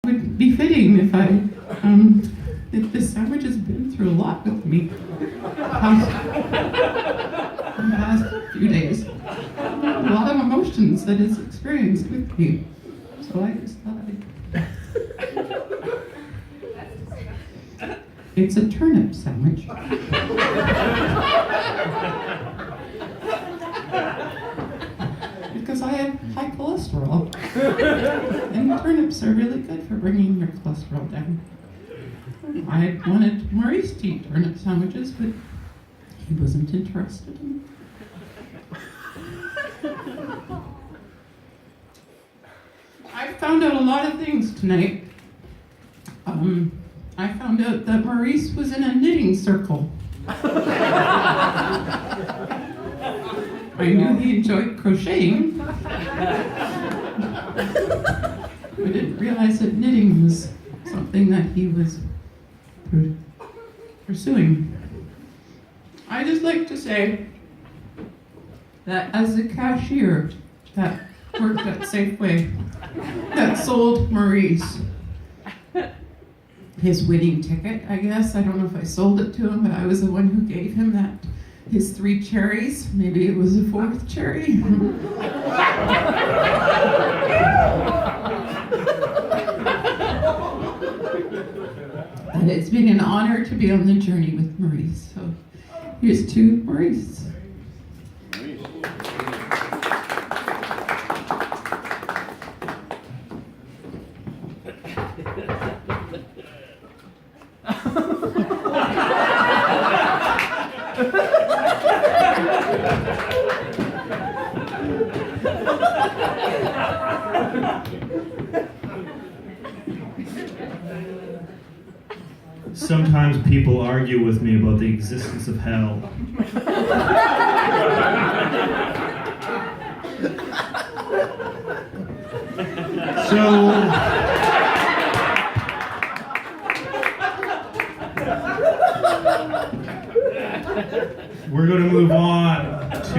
would be fitting if this sandwich has been through a lot with me in the past few days. A lot of emotions that it's experienced with me. So I just thought it's a turnip sandwich. Because I have high cholesterol. And turnips are really good for bringing your cholesterol down. I wanted Maurice to eat turnip sandwiches, but he wasn't interested in them. I found out a lot of things tonight. I found out that Maurice was in a knitting circle. I knew he enjoyed crocheting. I didn't realize that knitting was something that he was pursuing. I just like to say that as a cashier that worked at Safeway, that sold Maurice his winning ticket, I guess. I don't know if I sold it to him, but I was the one who gave him his 3 cherries. Maybe it was a 4th cherry. And it's been an honor to be on the journey with Maurice. So here's to Maurice. Sometimes people argue with me about the existence of hell. So, we're going to move on to,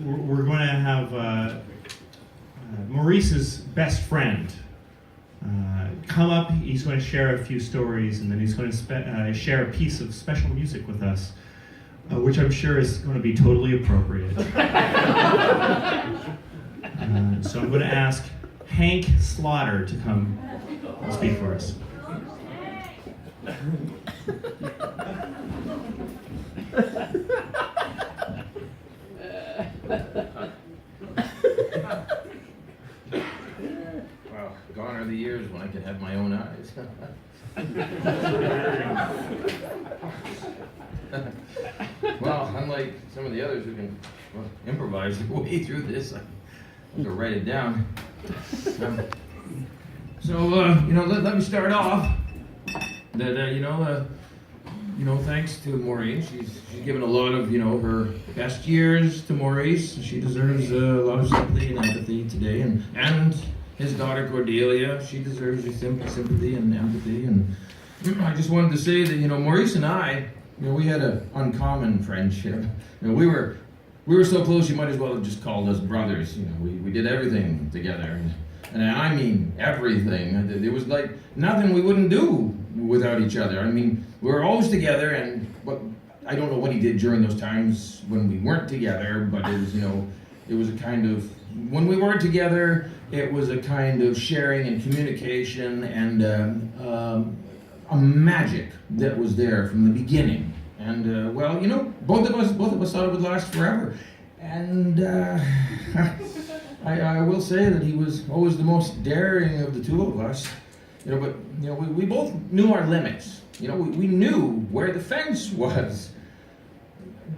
we're going to have Maurice's best friend come up. He's going to share a few stories, and then he's going to share a piece of special music with us, which I'm sure is going to be totally appropriate. So I'm going to ask Hank Slaughter to come and speak for us. Wow, gone are the years when I could have my own eyes. Well, unlike some of the others who can improvise their way through this, I have to write it down. Let me start off. Thanks to Maureen. She's given a lot of, her best years to Maurice. She deserves a lot of sympathy and empathy today. And his daughter Cordelia, she deserves your sympathy and empathy. And I just wanted to say that, Maurice and I, we had an uncommon friendship. We were so close, you might as well have just called us brothers. We did everything together. And I mean everything. There was like nothing we wouldn't do without each other. I mean, we were always together, but I don't know what he did during those times when we weren't together, but it was a kind of, when we were together, it was a kind of sharing and communication and a magic that was there from the beginning. And both of us thought it would last forever. And I will say that he was always the most daring of the two of us. We both knew our limits. We knew where the fence was.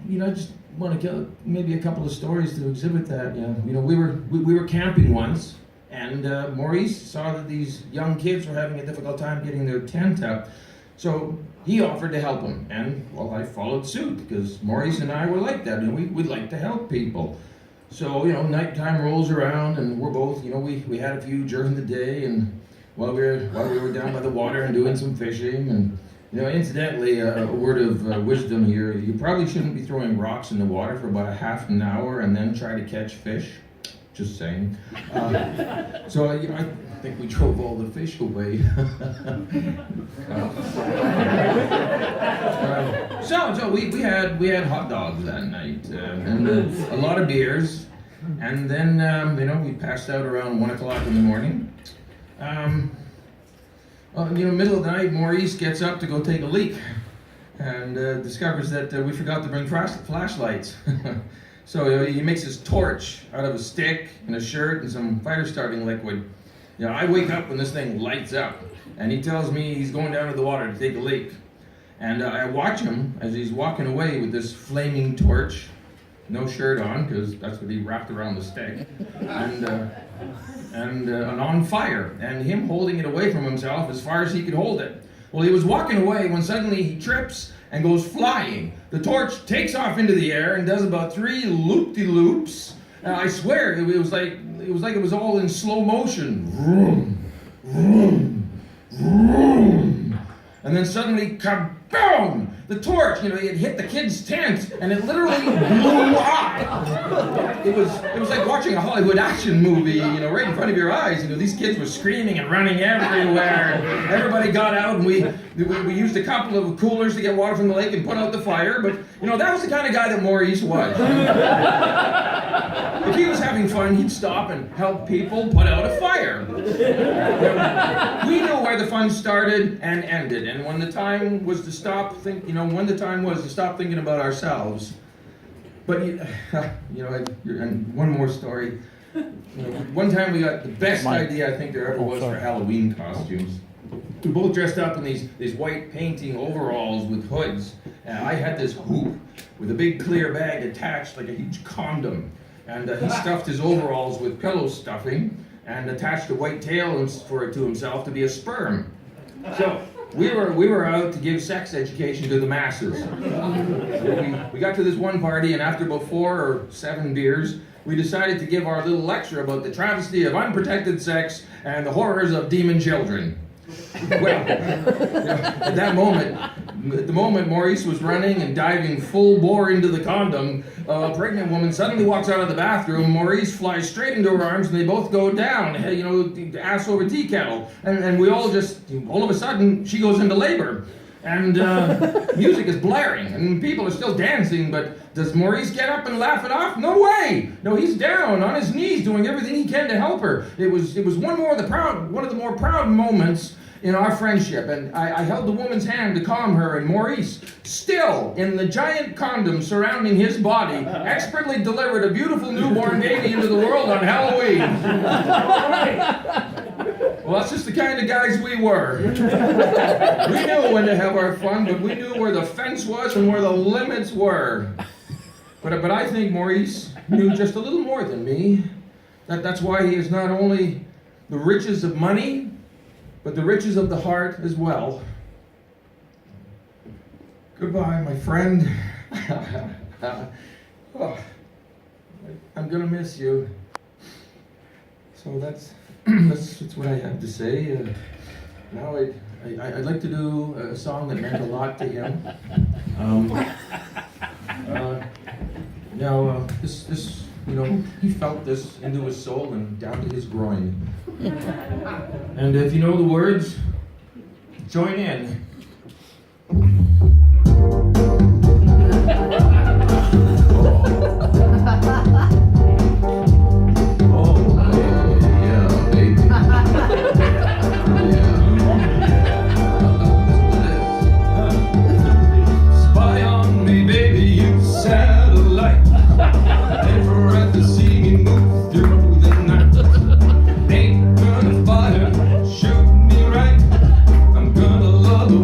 I just want to tell maybe a couple of stories to exhibit that. We were camping once, and Maurice saw that these young kids were having a difficult time getting their tent up. So he offered to help them, and I followed suit because Maurice and I were like that, and we'd like to help people. So nighttime rolls around, and we're both, we had a few during the day, and while we were down by the water and doing some fishing, and incidentally, a word of wisdom here: you probably shouldn't be throwing rocks in the water for about a half an hour and then try to catch fish. just saying. So I think we drove all the fish away. So we had hot dogs that night and a lot of beers, and then we passed out around 1 o'clock in the morning. Middle of the night, Maurice gets up to go take a leak and discovers that we forgot to bring flashlights. So he makes his torch out of a stick and a shirt and some fire starting liquid. I wake up when this thing lights up, and he tells me he's going down to the water to take a leak. And I watch him as he's walking away with this flaming torch, no shirt on, because that's what he wrapped around the stick, and on fire, and him holding it away from himself as far as he could hold it. Well, he was walking away when suddenly he trips and goes flying. The torch takes off into the air and does about 3 loop-de-loops. I swear, it was like it was all in slow motion. Vroom, vroom, vroom. And then suddenly, kaboom! The torch, it hit the kid's tent, and it literally blew up. It was like watching a Hollywood action movie, right in front of your eyes. These kids were screaming and running everywhere. Everybody got out, and we used a couple of coolers to get water from the lake and put out the fire. But that was the kind of guy that Maurice was. If he was having fun, he'd stop and help people put out a fire. We knew where the fun started and ended, and when the time was to stop thinking about ourselves. But and one more story. One time we got the best idea I think there ever was for Halloween costumes. We both dressed up in these white painting overalls with hoods, and I had this hoop with a big clear bag attached like a huge condom. And he stuffed his overalls with pillow stuffing and attached a white tail for it to himself to be a sperm. So we were out to give sex education to the masses. We got to this one party, and after about 4 or 7 beers, we decided to give our little lecture about the travesty of unprotected sex and the horrors of demon children. Well, at the moment Maurice was running and diving full bore into the condom, a pregnant woman suddenly walks out of the bathroom. Maurice flies straight into her arms, and they both go down, ass over tea kettle. And we all of a sudden, she goes into labor. And music is blaring, and people are still dancing, but does Maurice get up and laugh it off? No way! No, he's down on his knees doing everything he can to help her. It was one of the more proud moments in our friendship, and I held the woman's hand to calm her, and Maurice, still in the giant condom surrounding his body, expertly delivered a beautiful newborn baby into the world on Halloween. Well, that's just the kind of guys we were. We knew when to have our fun, but we knew where the fence was and where the limits were. But I think Maurice knew just a little more than me. That's why he is not only the riches of money, but the riches of the heart as well. Goodbye, my friend. I'm gonna miss you. So that's what I have to say. Now I'd like to do a song that meant a lot to him. This he felt this into his soul and down to his groin. And if you know the words, join in. Shoot me right. I'm gonna love the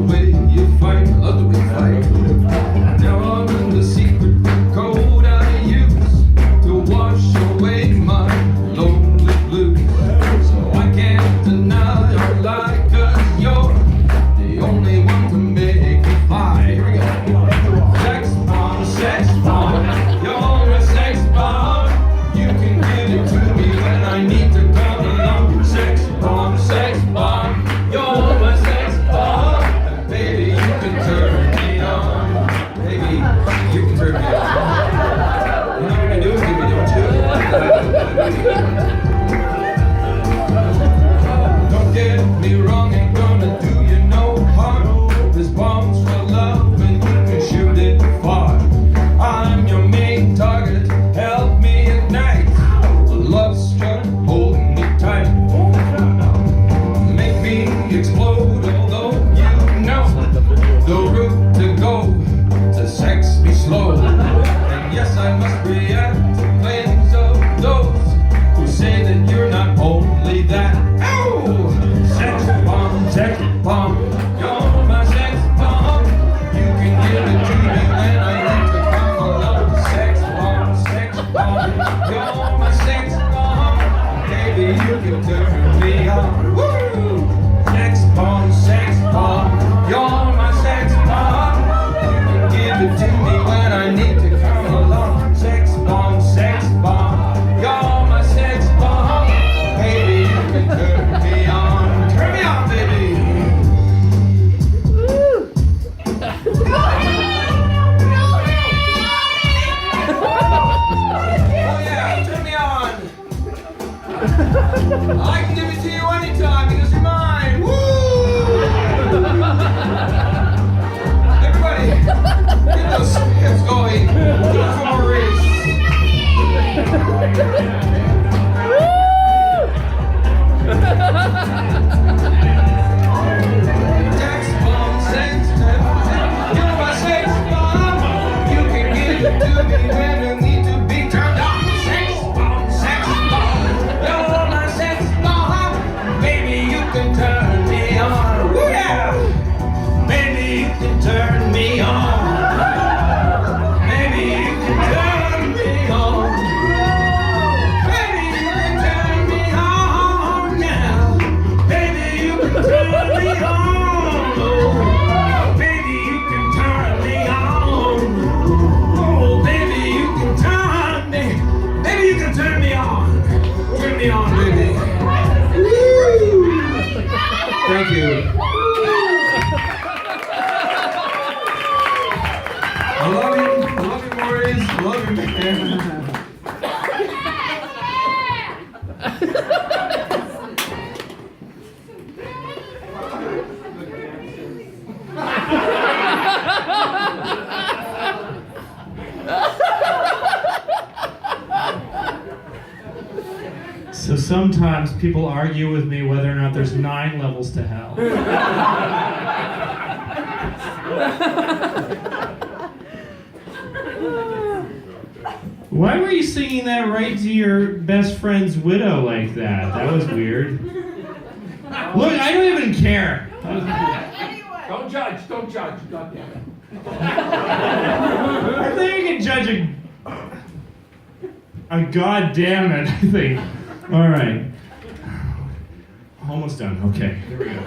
Thank you. I love you, Maurice. I love you, man. So sometimes people argue with me whether or not there's 9 levels to hell. Why were you singing that right to your best friend's widow like that? That was weird. Look, I don't even care. Don't judge, God damn it. I think you can judge a goddamn it, I think. All right. Almost done. Okay, here we go.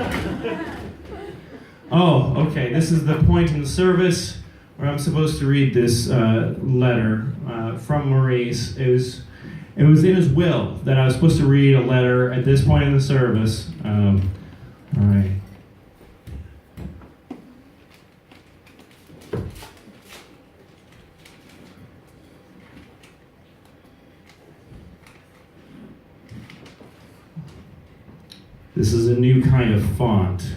Oh, okay. This is the point in the service where I'm supposed to read this letter from Maurice. It was in his will that I was supposed to read a letter at this point in the service. All right. This is a new kind of font.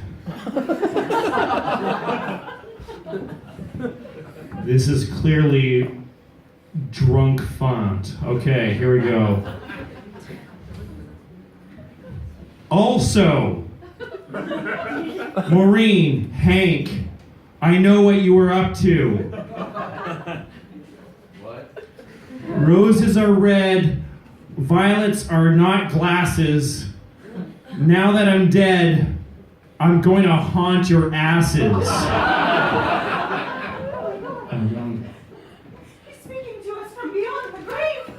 This is clearly drunk font. Okay, here we go. Also, Maureen, Hank, I know what you were up to. What? Roses are red, violets are not glasses. Now that I'm dead, I'm going to haunt your asses. He's speaking to us from beyond the grave.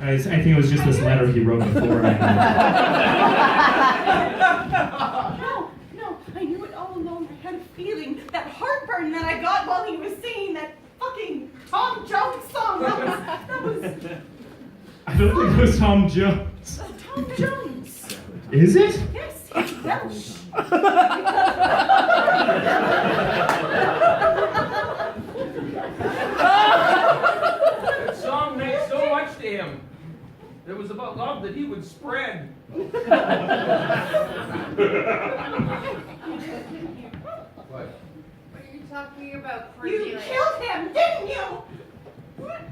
I think it was just this letter he wrote before. No, I knew it all along. I had a feeling that heartburn that I got while he was singing that fucking Tom Jones song. That was I don't think it was Tom Jones. Tom Jones. Is it? Yes, he's Welsh. That song meant so much to him. It was about love that he would spread. What? What are you talking about, You Cordelia? killed him, didn't you? What?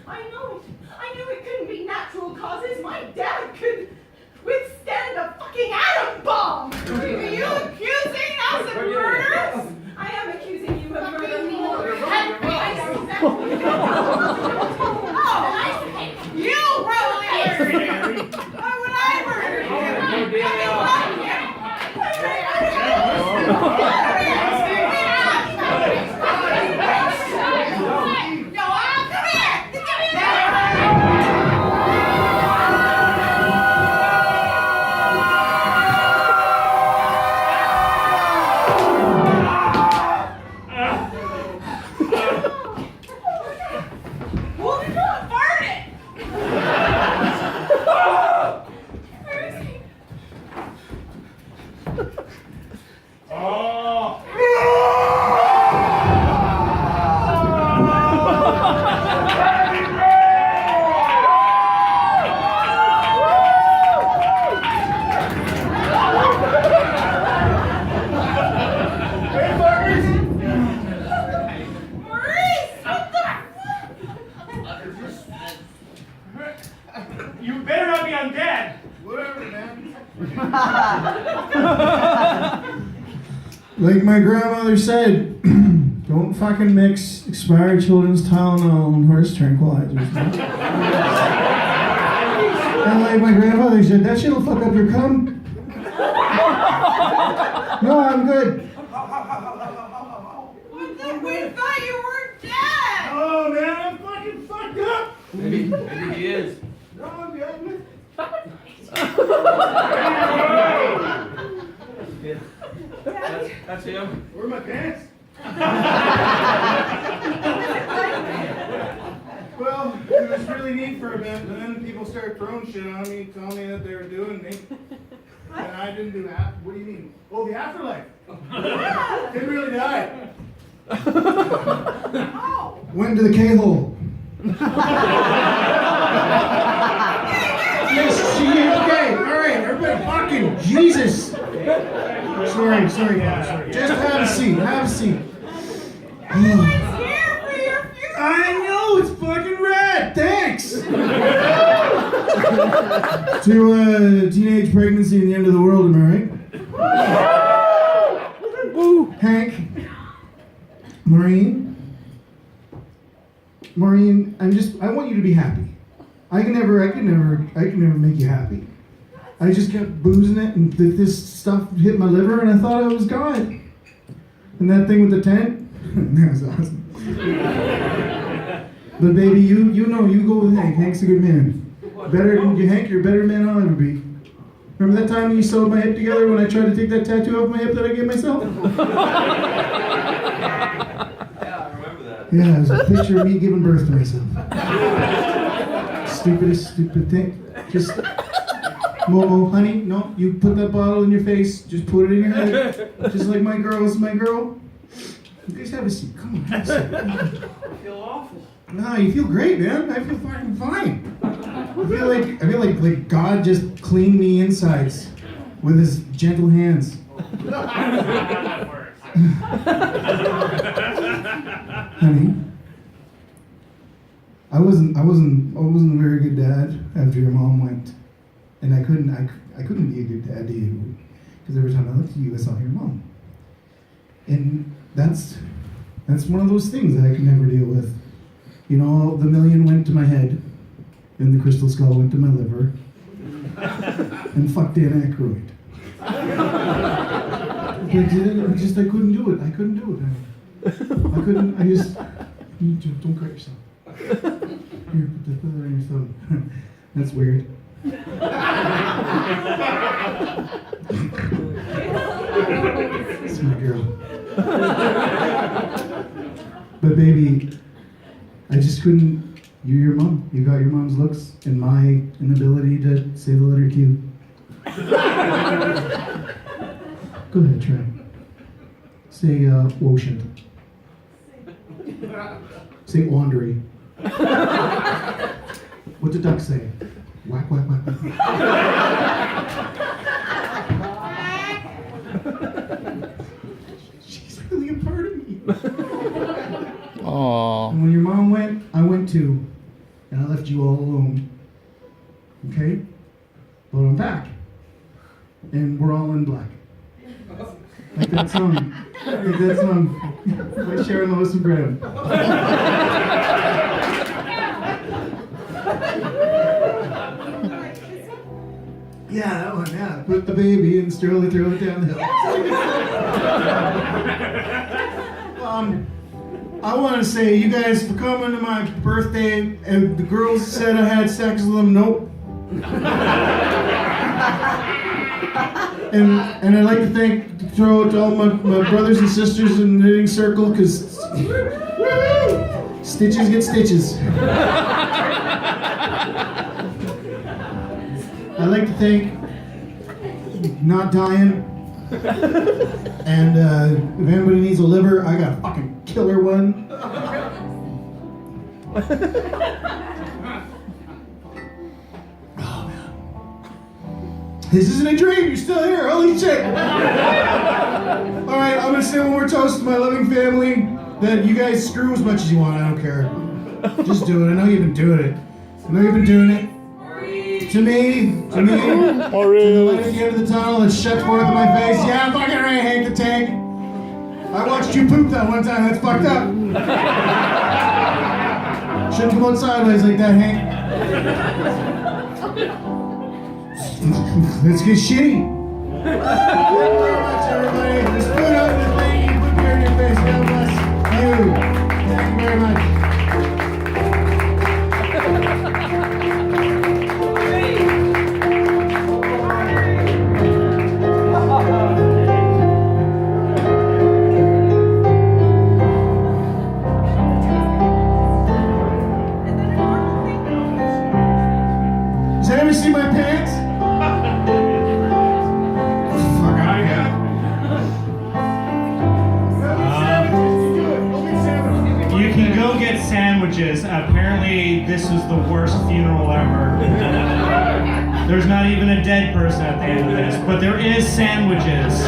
I know it. I knew it couldn't be natural causes. My dad could withstand a fucking atom bomb. Are you accusing us of murders? I am accusing you of murder. Oh, you wrote this. Why would I murder you? You better not be undead. Whatever, man. Like my grandmother said, don't fucking mix expired children's Tylenol and horse tranquilizers. And like my grandmother said, that shit'll fuck up your cum. No, I'm good. We thought you were dead. Oh man, I'm fucking fucked up. Maybe he is. No, I'm good. That's him. Where are my pants? Well, it was really neat for a bit, and then people started throwing shit on me, telling me that they were doing me. I And I didn't do that. What do you mean? Oh, the afterlife. Yeah. Didn't really die. Oh. Went to the K-hole. Yes, she did. Okay, all right, everybody, fucking Jesus. Sorry, guys. Just have a seat. Have a seat. Everyone's here for your funeral. I know, it's fucking rad. Thanks. To teenage pregnancy and the end of the world, am I right? Woo. Hank. Maureen, I want you to be happy. I can never make you happy. I just kept boozing it, and this stuff hit my liver, and I thought I was God. And that thing with the tent, that was awesome. But baby, you go with Hank. Hank's a good man. Better than you, Hank. You're a better man I'll ever be. Remember that time you sewed my hip together when I tried to take that tattoo off my hip that I gave myself? Yeah, it was a picture of me giving birth to myself. Stupid thing. Just, Momo, honey, no, you put that bottle in your face, just put it in your head. Just like my girl is my girl. You guys have a seat. Come on, have a seat. I feel awful. No, you feel great, man. I feel fucking fine. I feel like God just cleaned me insides with his gentle hands. Honey, I wasn't a very good dad after your mom went, and I couldn't be a good dad to you because every time I looked at you, I saw your mom, and that's one of those things that I could never deal with. You know, the million went to my head, and the crystal skull went to my liver, and fuck Dan Aykroyd. I couldn't do it. I just, don't cut yourself. Here, put that on your thumb. That's weird. That's my girl. But baby, I just couldn't, you're your mom. You got your mom's looks and my inability to say the letter Q. Go ahead, try. Say, Woshin. Say Wandery. What's a duck say? Whack, whack, whack, whack. She's really a part of me. Aww. And when your mom went, I went too. And I left you all alone. Okay? But I'm back. And we're all in black. Like that song. By Sharon Lois and Graham. Yeah, that one, yeah. Put the baby and throw it down the hill. I want to say, you guys, for coming to my birthday, and the girls said I had sex with them. Nope. And I'd like to throw it to all my brothers and sisters in the knitting circle, because stitches get stitches. I'd like to thank Not Dying. And if anybody needs a liver, I got a fucking killer one. Oh, man. This isn't a dream, you're still here, holy shit. Alright, I'm gonna say one more toast to my loving family, that you guys screw as much as you want, I don't care. Just do it, I know you've been doing it. To me, to the light at the end of the tunnel that shuts forth in my face. Yeah, I'm fucking right, Hank the Tank. I watched you poop that one time, that's fucked up. Shouldn't come out sideways like that, Hank. Let's get shitty. Thank you very much, everybody. Just put up the thing, you put beer in your face. God bless you. Thank you very much. Does anyone see my pants? the worst funeral ever. There's not even a dead person at the end of this, but there is sandwiches.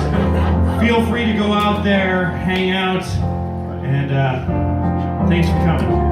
Feel free to go out there, hang out, and thanks for coming.